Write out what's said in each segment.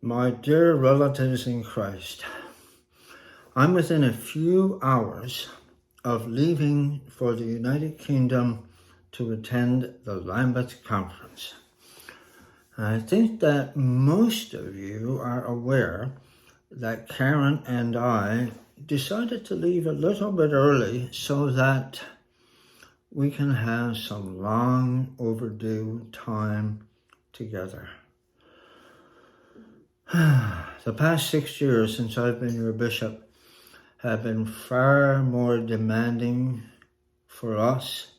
My dear relatives in Christ, I'm within a few hours of leaving for the United Kingdom to attend the Lambeth Conference. I think that most of you are aware that Karen and I decided to leave a little bit early so that we can have some long overdue time together. The past 6 years since I've been your bishop have been far more demanding for us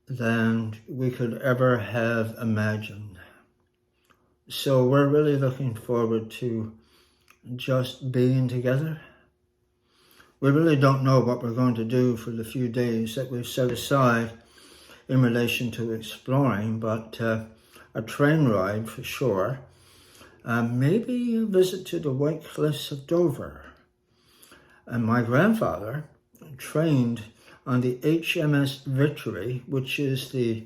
than we could ever have imagined. So we're really looking forward to just being together. We really don't know what we're going to do for the few days that we've set aside in relation to exploring, but a train ride for sure. Maybe a visit to the White Cliffs of Dover. And my grandfather trained on the HMS Victory, which is the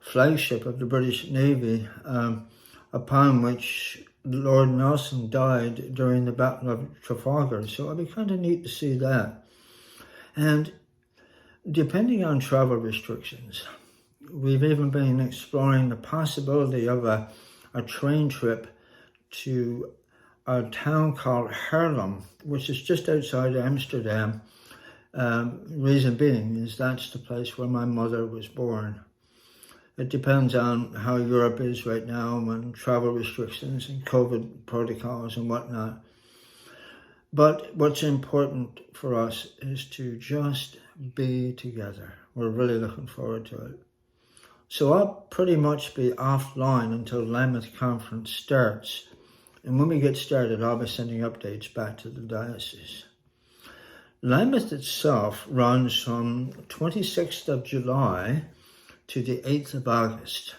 flagship of the British Navy, upon which Lord Nelson died during the Battle of Trafalgar. So it'd be kind of neat to see that. And depending on travel restrictions, we've even been exploring the possibility of a train trip to a town called Haarlem, which is just outside Amsterdam. Reason being is that's the place where my mother was born. It depends on how Europe is right now and travel restrictions and COVID protocols and whatnot. But what's important for us is to just be together. We're really looking forward to it. So I'll pretty much be offline until Lambeth Conference starts. And when we get started, I'll be sending updates back to the diocese. Lambeth itself runs from 26th of July to the 8th of August.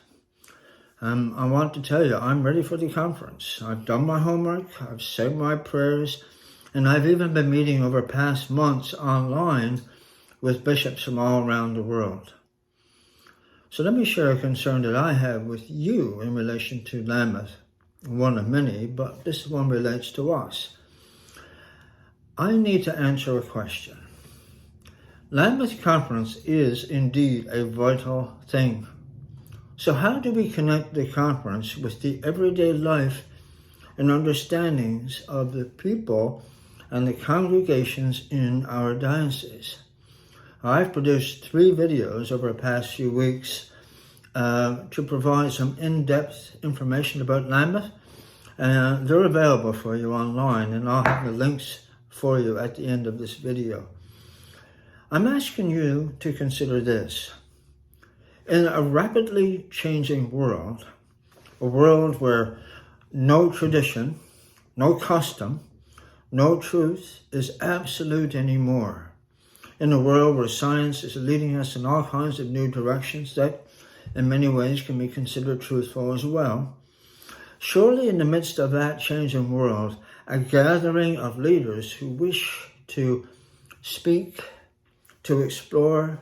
I want to tell you, I'm ready for the conference. I've done my homework, I've said my prayers, and I've even been meeting over past months online with bishops from all around the world. So let me share a concern that I have with you in relation to Lambeth. One of many, but this one relates to us. I need to answer a question. Lambeth Conference is indeed a vital thing. So how do we connect the conference with the everyday life and understandings of the people and the congregations in our diocese? I've produced 3 videos over the past few weeks to provide some in-depth information about Lambeth. They're available for you online, and I'll have the links for you at the end of this video. I'm asking you to consider this. In a rapidly changing world, a world where no tradition, no custom, no truth is absolute anymore, in a world where science is leading us in all kinds of new directions that in many ways can be considered truthful as well, surely in the midst of that changing world, a gathering of leaders who wish to speak, to explore,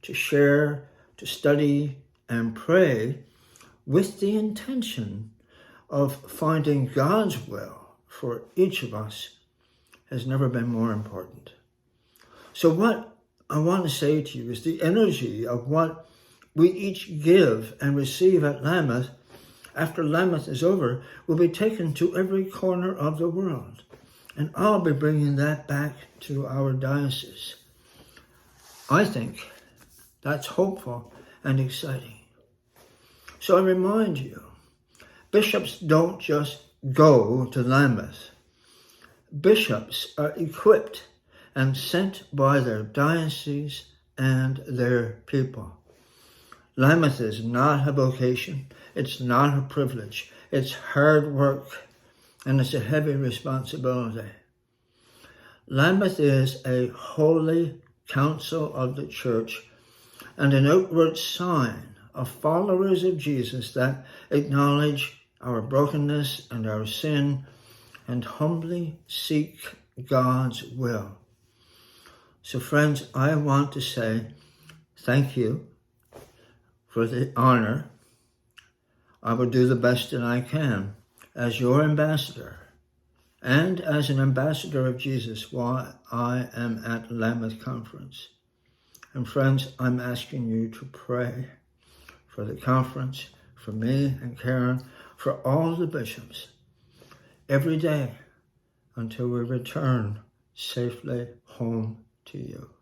to share, to study, and pray with the intention of finding God's will for each of us has never been more important. So what I want to say to you is the energy of what we each give and receive at Lambeth, after Lambeth is over, will be taken to every corner of the world. And I'll be bringing that back to our diocese. I think that's hopeful and exciting. So I remind you, bishops don't just go to Lambeth. Bishops are equipped and sent by their diocese and their people. Lambeth is not a vocation, it's not a privilege, it's hard work, and it's a heavy responsibility. Lambeth is a holy council of the church and an outward sign of followers of Jesus that acknowledge our brokenness and our sin and humbly seek God's will. So friends, I want to say thank you for the honor. I will do the best that I can. as your ambassador and as an ambassador of Jesus while I am at Lambeth Conference. And friends, I'm asking you to pray for the conference, for me and Karen, for all the bishops, every day until we return safely home to you.